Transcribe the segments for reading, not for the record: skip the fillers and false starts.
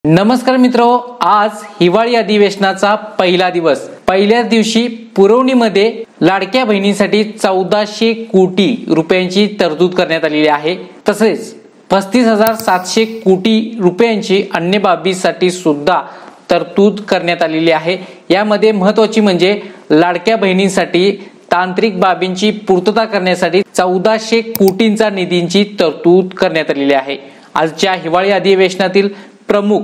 नमस्कार मित्रो, आज हिवाळी अधिवेशनाचा पहिला दिवस। पहिल्याच दिवशी पुरवणीमध्ये लाडक्या बहिणींसाठी 1400 कोटी रुपयांची तरतूद करण्यात आलेली आहे। तसेच 35,700 कोटी रुपयांची अन्य बाबींसाठी सुद्धा तरतूद करण्यात आलेली आहे। यामध्ये महत्त्वाची म्हणजे लाडक्या बहिणींसाठी तांत्रिक बाबींची पूर्तता करण्यासाठी 1400 कोटींचा निधीची तरतूद करण्यात आलेली आहे। आजच्या हिवाळी अधिवेशनातील प्रमुख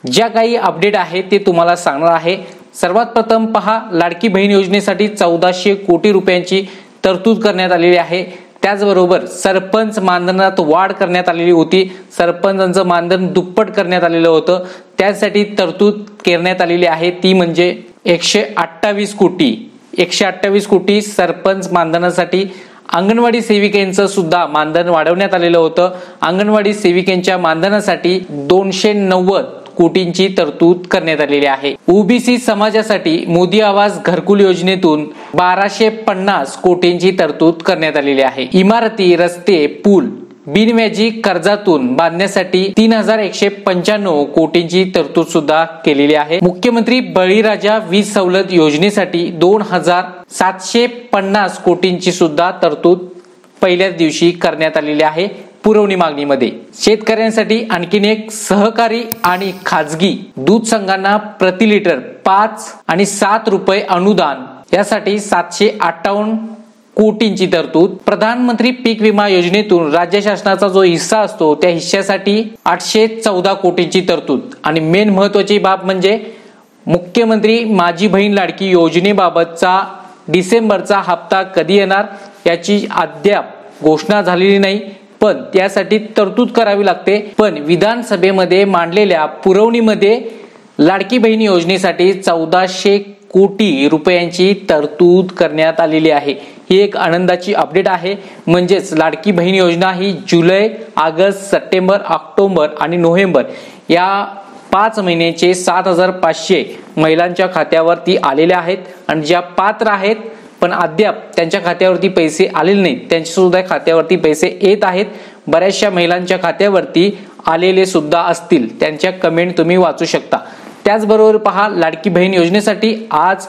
ज्या काही अपडेट आहे ते तुम्हाला सांगणार आहे। सर्वात प्रथम पहा, लाडकी बहीण योजनेसाठी 1400 कोटी रुपयांची तरतूद करण्यात आलेली आहे। त्याचबरोबर सरपंच मानधनात वाढ करण्यात आलेली होती। सरपंचांचं मानधन दुप्पट करण्यात आलेलं होतं, त्यासाठी तरतूद करण्यात आलेली आहे। ती म्हणजे 128 कोटी सरपंच मानधनासाठी। अंगणवाडी सेविकांचं सुद्धा मानधन वाढवण्यात आलेलं होतं। अंगणवाडी सेविकांच्या मानधनासाठी 290 कोटींची तरतूद करण्यात आलेली आहे। ओबीसी समाजासाठी मोदी आवास घरकुल योजनेतून 1250 कोटींची तरतूद करण्यात आलेली आहे। इमारती, रस्ते, पूल बिनव्याजी कर्जातून बांधण्यासाठी 3195 कोटींची तरतूद सुद्धा केलेली आहे। मुख्यमंत्री बळीराजा वीज सवलत योजनेसाठी 2750 कोटींची सुद्धा तरतूद पहिल्याच दिवशी करण्यात आलेली आहे। पुरवणी मागणीमध्ये शेतकऱ्यांसाठी आणखीन एक सहकारी आणि खाजगी दूध संघांना प्रति लिटर 5 आणि 7 रुपये अनुदान, यासाठी 758 कोटींची तरतूद। प्रधानमंत्री पीक विमा योजनेतून राज्य शासनाचा जो हिस्सा असतो त्या हिस्सासाठी 814 कोटींची तरतूद। आणि मेन महत्त्वाची बाब म्हणजे मुख्यमंत्री माझी बहीण लाडकी योजनेबाबतचा डिसेंबरचा हप्ता कधी येणार याची अद्याप घोषणा झालेली नाही, पण त्यासाठी तरतूद करावी लागते। पण विधानसभेमध्ये मांडलेल्या पुरवणीमध्ये लाडकी बहीण योजनेसाठी 1400 कोटी रुपयांची तरतूद करण्यात आलेली आहे। ही एक आनंदाची अपडेट आहे। म्हणजेच लाडकी बहीण योजना ही जुलै, ऑगस्ट, सप्टेंबर, ऑक्टोबर आणि नोव्हेंबर या 5 महिन्याचे 7500 महिलांच्या खात्यावरती आलेले आहेत। आणि ज्या पात्र आहेत पण अद्याप त्यांच्या खात्यावरती पैसे आलेले नाहीत, त्यांच्या सुद्धा खात्यावरती पैसे येत आहेत। बऱ्याचशा महिलांच्या खात्यावरती आलेले सुद्धा असतील, त्यांच्या कमेंट तुम्ही वाचू शकता। त्याचबरोबर पहा, लाडकी बहीण योजनेसाठी आज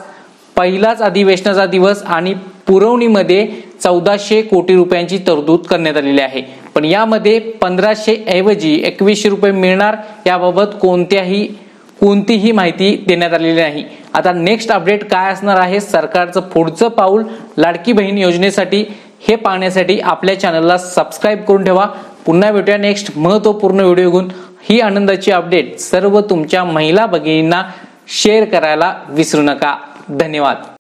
पहिलाच अधिवेशनाचा दिवस आणि पुरवणीमध्ये 1400 कोटी रुपयांची तरतूद करण्यात आलेली आहे। पण यामध्ये 1500 ऐवजी 2100 रुपये मिळणार याबाबत कोणतीही माहिती देण्यात आलेली नाही। आता नेक्स्ट अपडेट काय असणार आहे, सरकारचं पुढचं पाऊल लाडकी बहीण योजनेसाठी, हे पाहण्यासाठी आपल्या चॅनलला सबस्क्राईब करून ठेवा। पुन्हा भेटूया नेक्स्ट महत्त्वपूर्ण व्हिडिओ घेऊन। ही आनंदाची अपडेट सर्व तुमच्या महिला भगिनींना शेअर करायला विसरू नका। धन्यवाद।